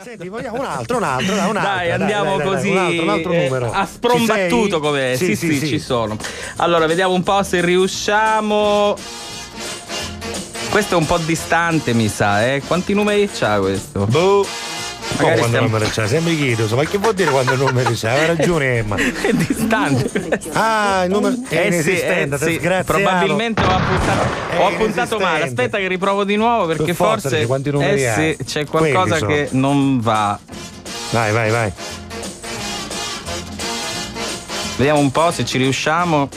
Senti, vogliamo un altro. Dai, andiamo così. Un altro numero. A sprombattuto come. Sì, ci sono. Allora, vediamo un po' se riusciamo. Questo è un po' distante, mi sa, eh. Quanti numeri c'ha questo? Boh. Magari quando numero c'ha? Sempre chiedo, ma che vuol dire quando numero c'ha? Hai ragione, Emma. È distante. Ah, il numero è inesistente, sì. Probabilmente ho appuntato male. Aspetta che riprovo di nuovo perché forse quanti numeri hai? Sì, c'è qualcosa che non va. Vai. Vediamo un po' se ci riusciamo.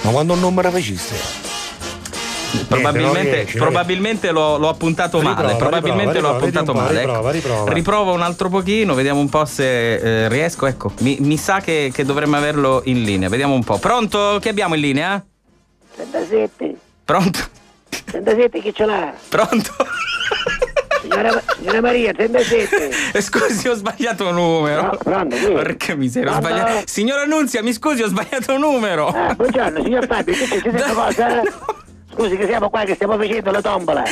Ma quando un numero faciste? Probabilmente l'ho appuntato male. Riprova. Riprovo un altro pochino, vediamo un po' se riesco. Ecco, mi sa che dovremmo averlo in linea. Vediamo un po'. Pronto? Chi abbiamo in linea? 37. Pronto? 37 chi ce l'ha? Pronto? Signora Maria, 37. Scusi, ho sbagliato numero. No, pronto, qui. Porca miseria, ho sbagliato. Signora Annunzia, mi scusi, ho sbagliato numero. Buongiorno, signor Fabio, che c'è sentito cosa? Scusi che siamo qua che stiamo facendo la tombola.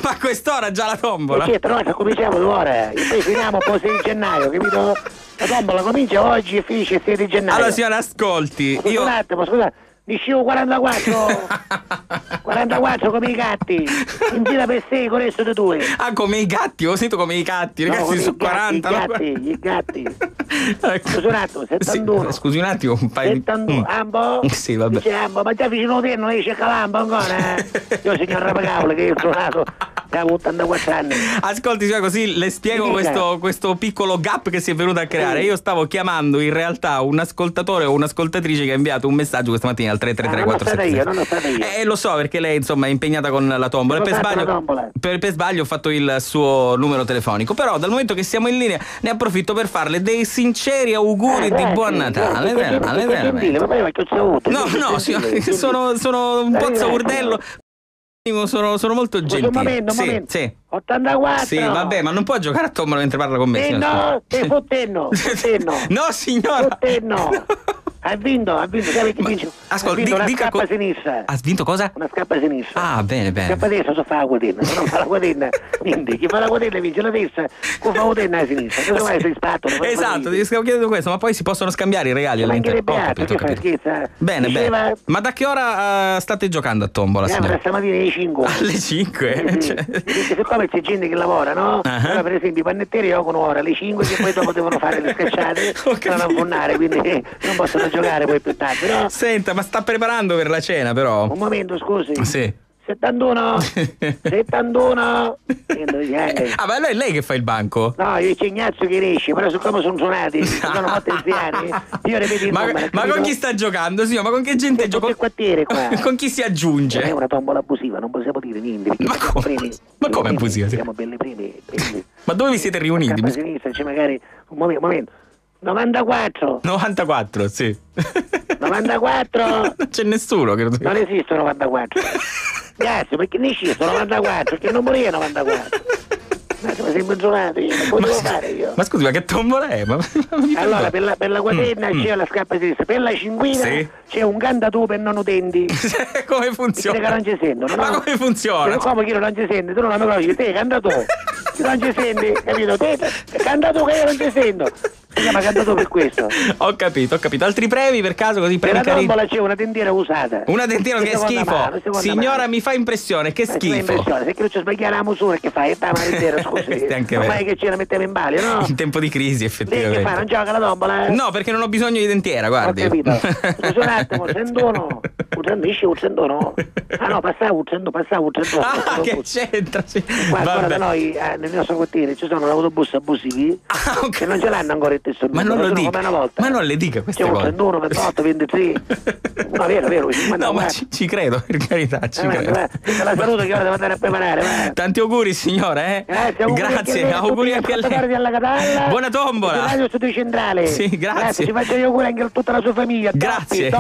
Ma a quest'ora già la tombola? Certo, noi cominciamo 2 ore e poi finiamo un po' 6 di gennaio, capito? La tombola comincia oggi e finisce il 6 di gennaio. Allora signora, ascolti. Un attimo, scusa. Discevo 44 come i gatti in giro per 6 con resto di 2. Ah, come i gatti, ho sentito come i gatti, ragazzi, sono 40. I gatti. Ecco. Scusi un attimo, 71. Sì, scusi un attimo, un paio 72. Ambo? Sì, vabbè. Dice Ambo, ma già vicino a te non esce Calambo ancora, Io signor Rapacavolo che io sono nato avevo 84 anni. Ascolti, cioè, così le spiego questo piccolo gap che si è venuto a creare. Io stavo chiamando in realtà un ascoltatore o un'ascoltatrice che ha inviato un messaggio questa mattina al 333 non ho stato io. Lo so perché lei insomma è impegnata con la tombola e per sbaglio ho fatto il suo numero telefonico. Però dal momento che siamo in linea ne approfitto per farle dei sinceri auguri di buon Natale. No, sono un pozzo urdello. Sono molto gentile. Un momento. Sì. 84. Sì, vabbè, ma non può giocare a tombola mentre parla con me. No, sei fottenno. No, signora. Fottenno. Ha vinto, sai che vince? Ascolti, una dica scappa a sinistra. Ha vinto cosa? Una scappa a sinistra. Ah, bene. Scappa a destra, so fa la quaterna, se non fa la quaterna, niente. Chi fa la quaterna vince la destra, chi fa la quaterna a sinistra. Cosa mai sei spatto? Esatto, ti stavo chiedendo questo, ma poi si possono scambiare i regali all'interno. Che fai scherza? Bene. Ma da che ora state giocando a tombola, signora? Stamattina alle 5. Alle 5? Perché siccome c'è gente che lavora, no? Allora, per esempio, i panettieri giocano ora alle 5 che poi dopo devono fare le scacciate per non affonnare, quindi non possono giocare poi più tardi. No? Senta, ma sta preparando per la cena però? Un momento, scusi. Sì. 71. Ah, ma è lei che fa il banco? No, io c'è Ignazio che riesce, però siccome sono suonati, sono molto anziani, io ripeto il numero. Ma con chi sta giocando, signor? Ma con che gente gioca? Il quartiere qua. Con chi si aggiunge? È una tombola abusiva, non possiamo dire niente. Ma come abusiva? Siamo belli primi. Ma dove vi siete riuniti? A sinistra c'è magari un momento. 94, sì. 94. Non c'è nessuno che non esiste 94. Grazie, perché ne esiste 94, che non morì 94. Ma sempre giocato io, ma cosa devo fare io? Ma scusi, ma che tombola è? Allora, per la quaterna c'è la scappa sinistra, per la cinquina c'è un cantatore per non utenti. Come funziona? Che non ci sentono, no? Ma come funziona? Come chi non ci sente? Tu non mi conosci, te cantatore. Che non ci senti, capito? Te cantatore che io non ci sento. Si chiama cantato per questo. Ho capito. Altri premi per caso così premi carini? Per la tombola c'è una dentiera usata. Una dentiera che è schifo. Signora, mi fa impressione, che schifo. Se che non ci sbagliare la misura che fai? Sta una dentiera, scusi. Non mai che ce la mettiamo in balio, no? In tempo di crisi, effettivamente. Che fa? Non gioca la tombola? No, perché non ho bisogno di dentiera, guardi. Ho capito. Scusa un attimo, 101. Dici 101? Ah no, passavo 101. Ah, che c'entra? Guarda, da noi nel nostro quartiere ci sono autobus abusivi che non ce l'hanno ancora il testo. Ma non lo dica. Ma non le dica queste cose. C'è un 31, 28, 23. No, vero. No, ma ci credo, per carità, ci credo. La saluto che ora devo andare a preparare. Tanti auguri, signore, Grazie, auguri anche a lei. Buona tombola. Radio Studio Centrale. Sì, grazie. Ci faccio gli auguri anche a tutta la sua famiglia. Grazie.